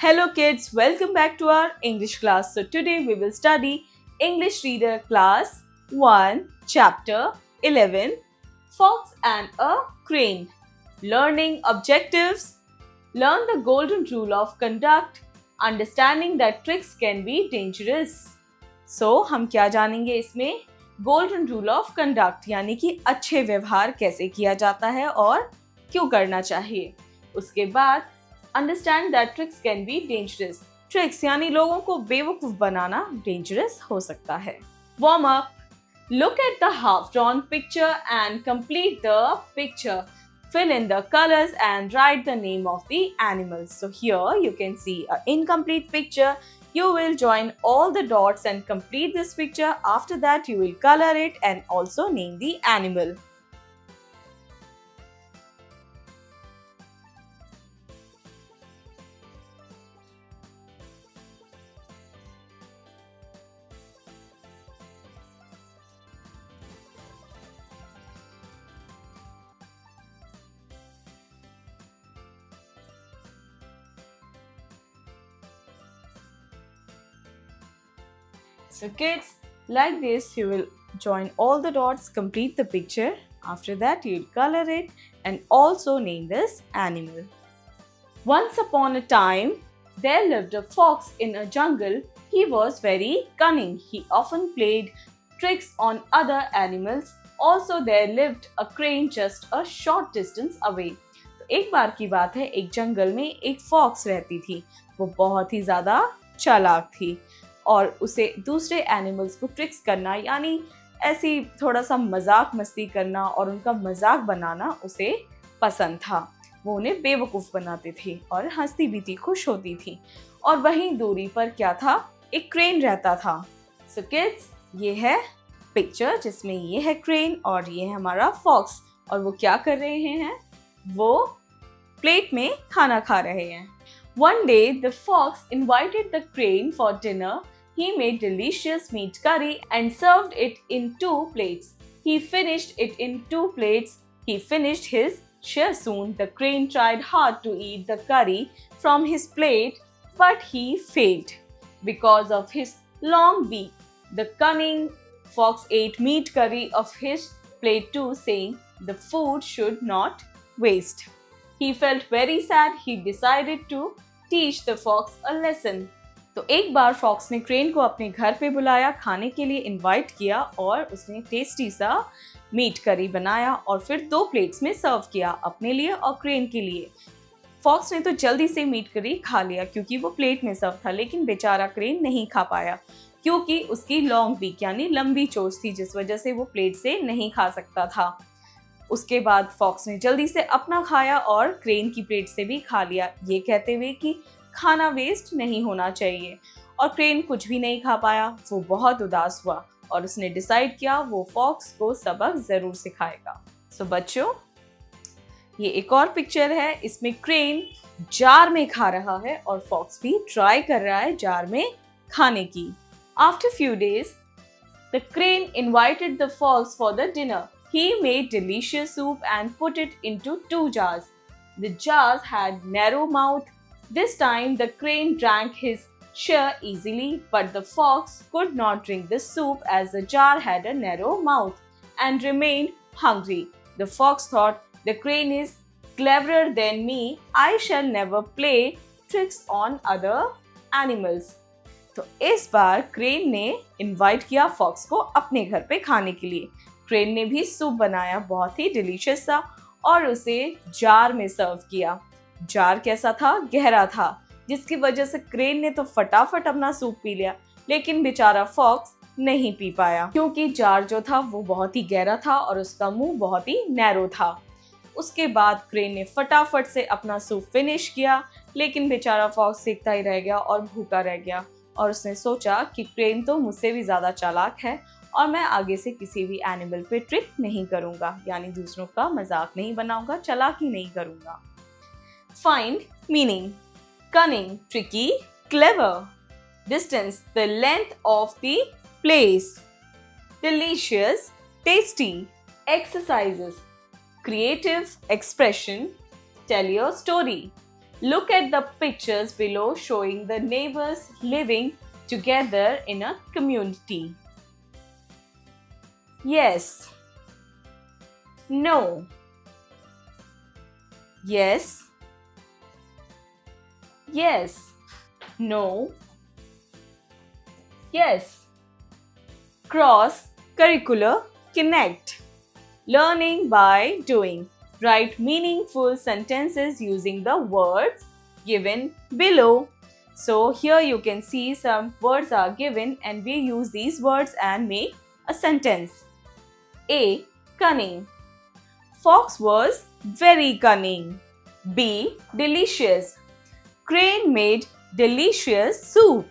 Hello kids, welcome back to our English class. So today we will study English Reader Class 1, Chapter 11, Fox and a Crane. Learning objectives. Learn the golden rule of conduct. Understanding that tricks can be dangerous. So हम क्या जानेंगे इसमें? Golden rule of conduct यानी कि अच्छे व्यवहार कैसे किया जाता है और क्यों करना चाहिए. उसके बाद understand that tricks can be dangerous. Tricks यानी लोगों को बेवकूफ बनाना डेंजरस हो सकता है. Warm up. Look at the half-drawn picture and complete the picture. Fill in the colors and write the name of the animals. So here you can see an incomplete picture. You will join all the dots and complete this picture. After that, you will color it and also name the animal. So kids, like this you will join all the dots, complete the picture. After that you will color it and also name this animal. Once upon a time, there lived a fox in a jungle. He was very cunning. He often played tricks on other animals. Also there lived a crane just a short distance away. तो एक बार की बात है, एक जंगल में एक fox रहती थी. वो बहुत ही ज़्यादा चालाक थी और उसे दूसरे एनिमल्स को ट्रिक्स करना यानी ऐसी थोड़ा सा मजाक मस्ती करना और उनका मजाक बनाना उसे पसंद था. वो उन्हें बेवकूफ़ बनाते थे और हंसती भी थी, खुश होती थी. और वहीं दूरी पर क्या था, एक क्रेन रहता था. सो किड्स, ये है पिक्चर जिसमें ये है क्रेन और ये है हमारा फॉक्स. और वो क्या कर रहे हैं, वो प्लेट में खाना खा रहे हैं. One day, the fox invited the crane for dinner. He made delicious meat curry and served it in 2 plates. He finished it in 2 plates. He finished his share soon. The crane tried hard to eat the curry from his plate, but he failed because of his long beak. The cunning fox ate meat curry of his plate too, saying the food should not waste. He felt very sad. He decided to teach the fox a lesson. तो एक बार fox ने crane को अपने घर पे बुलाया, खाने के लिए इनवाइट किया और उसने टेस्टी सा मीट करी बनाया और फिर 2 प्लेट्स में सर्व किया, अपने लिए और क्रेन के लिए. फॉक्स ने तो जल्दी से मीट करी खा लिया क्योंकि वो प्लेट में सर्व था, लेकिन बेचारा क्रेन नहीं खा पाया क्योंकि उसकी लॉन्ग बीक यानी लंबी चोंच थी, जिस वजह से वो प्लेट से नहीं खा सकता था. उसके बाद फॉक्स ने जल्दी से अपना खाया और क्रेन की प्लेट से भी खा लिया, ये कहते हुए कि खाना वेस्ट नहीं होना चाहिए. और क्रेन कुछ भी नहीं खा पाया. वो बहुत उदास हुआ और उसने डिसाइड किया वो फॉक्स को सबक जरूर सिखाएगा. सो बच्चों, ये एक और पिक्चर है. इसमें क्रेन जार में खा रहा है और फॉक्स भी ट्राई कर रहा है जार में खाने की. After few days, the crane invited the fox for the dinner. He made delicious soup and put it into 2 jars. The jars had narrow mouth. This time the crane drank his share easily, but the fox could not drink the soup as the jar had a narrow mouth and remained hungry. The fox thought, the crane is cleverer than me. I shall never play tricks on other animals. तो इस बार crane ने invite किया fox को अपने घर पे खाने के लिए. क्रेन ने भी सूप बनाया, बहुत ही डिलीशियस था, और उसे जार में सर्व किया. जार कैसा था, गहरा था, जिसकी वजह से क्रेन ने तो फटाफट अपना सूप पी लिया, लेकिन बेचारा फॉक्स नहीं पी पाया क्योंकि जार जो था वो बहुत ही गहरा था और उसका मुंह बहुत ही नैरो था. उसके बाद क्रेन ने फटाफट से अपना सूप फिनिश किया, लेकिन बेचारा फॉक्स सीखता ही रह गया और भूखा रह गया. और उसने सोचा कि क्रेन तो मुझसे भी ज़्यादा चालाक है और मैं आगे से किसी भी एनिमल पे ट्रिक नहीं करूँगा, यानी दूसरों का मजाक नहीं बनाऊंगा, चालाकी नहीं करूँगा. Find meaning. Cunning, tricky, clever. Distance, the length of the place. Delicious, tasty. Exercises, creative expression, tell your story. Look at the pictures below showing the neighbors living together in a community. Yes. No. Yes. Yes. No. Yes. Cross curricular connect. Learning by doing. Write meaningful sentences using the words given below. So here you can see some words are given and we use these words and make a sentence. A. Cunning. Fox was very cunning. B. Delicious. Crane made delicious soup.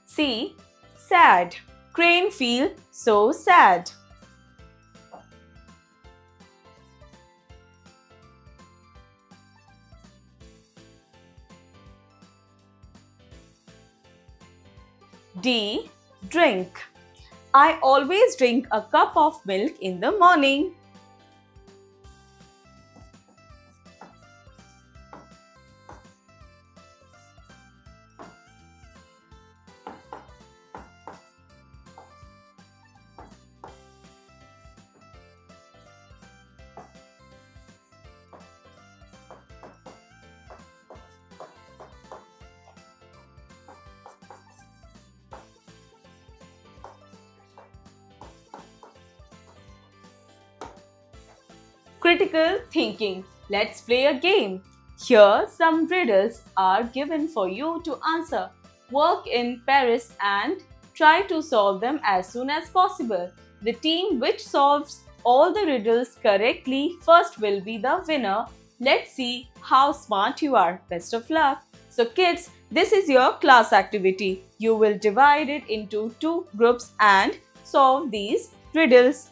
C. Sad. Crane feel so sad. D. Drink. I always drink a cup of milk in the morning. Critical thinking. Let's play a game. Here, some riddles are given for you to answer. Work in Paris and try to solve them as soon as possible. The team which solves all the riddles correctly first will be the winner. Let's see how smart you are. Best of luck. So kids, this is your class activity. You will divide it into two groups and solve these riddles.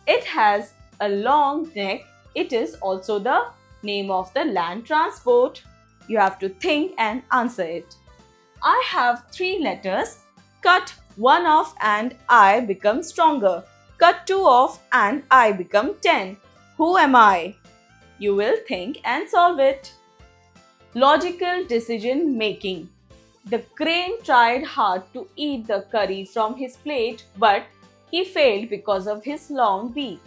It has a long neck. It is also the name of the land transport. You have to think and answer it. I have 3 letters. Cut one off and I become stronger. Cut 2 off and I become 10. Who am I? You will think and solve it. Logical decision making. The crane tried hard to eat the curry from his plate, but he failed because of his long beak.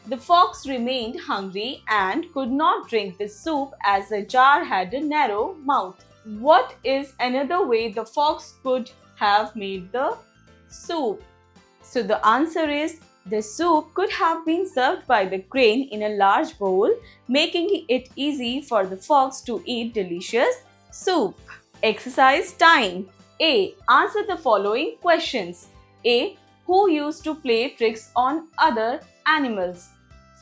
The fox remained hungry and could not drink the soup as the jar had a narrow mouth. What is another way the fox could have made the soup? So the answer is the soup could have been served by the crane in a large bowl, making it easy for the fox to eat delicious soup. Exercise time. A. Answer the following questions. A. Who used to play tricks on other animals?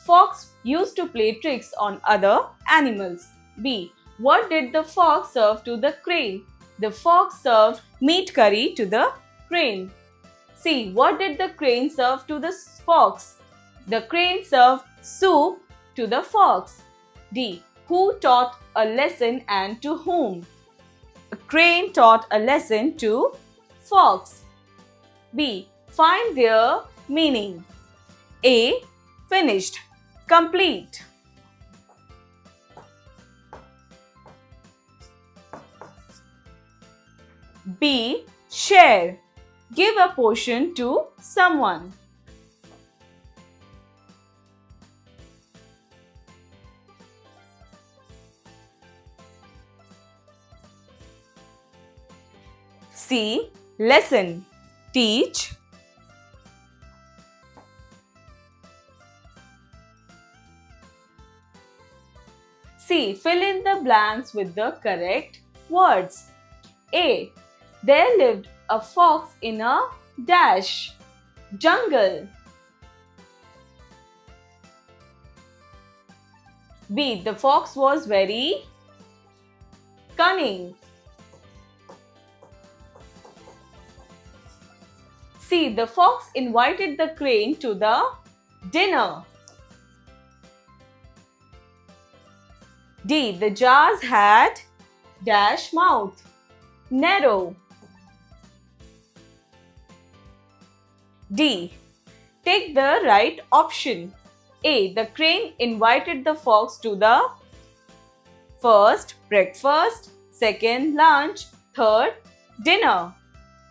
Fox used to play tricks on other animals. B. What did the fox serve to the crane? The fox served meat curry to the crane. C. What did the crane serve to the fox? The crane served soup to the fox. D. Who taught a lesson and to whom? A crane taught a lesson to fox. B. Find their meaning. A. Finished. Complete. B. Share. Give a portion to someone. C. Lesson. Teach. C. Fill in the blanks with the correct words. A. There lived a fox in a dash jungle. B. The fox was very cunning. C. The fox invited the crane to the dinner. D. The jars had dash mouth, narrow. D. Take the right option. A. The crane invited the fox to the first, breakfast, second, lunch, third, dinner.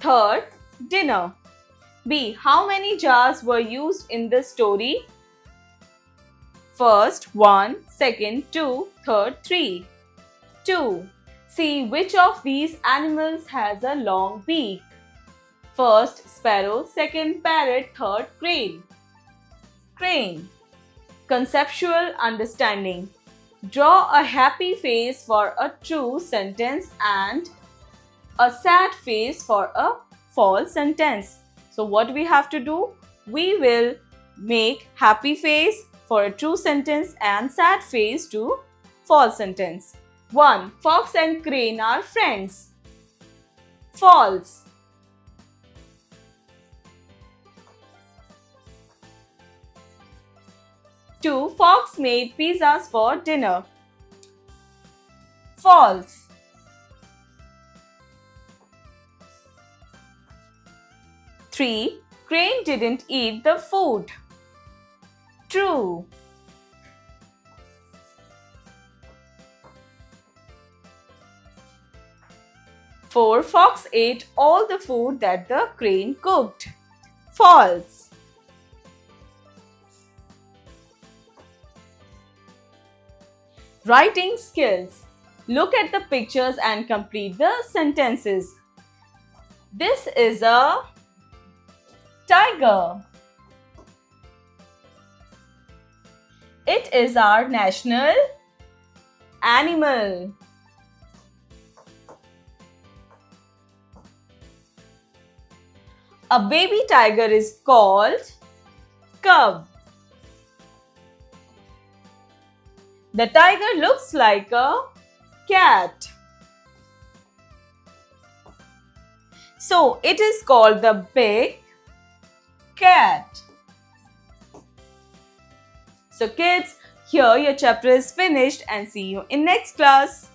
Third, dinner. B. How many jars were used in this story? First, 1, second, 2, third, 3. 2. See which of these animals has a long beak. First, sparrow, second, parrot, third, crane. Crane. Conceptual understanding. Draw a happy face for a true sentence and a sad face for a false sentence. So what we have to do? We will make happy face for a true sentence and sad face to false sentence. 1. Fox and crane are friends. False. 2. Fox made pizzas for dinner. False. 3. Crane didn't eat the food. True. 4. Fox ate all the food that the crane cooked. False. Writing skills. Look at the pictures and complete the sentences. This is a tiger. It is our national animal. A baby tiger is called cub. The tiger looks like a cat. So it is called the big cat. So kids, here your chapter is finished and see you in next class.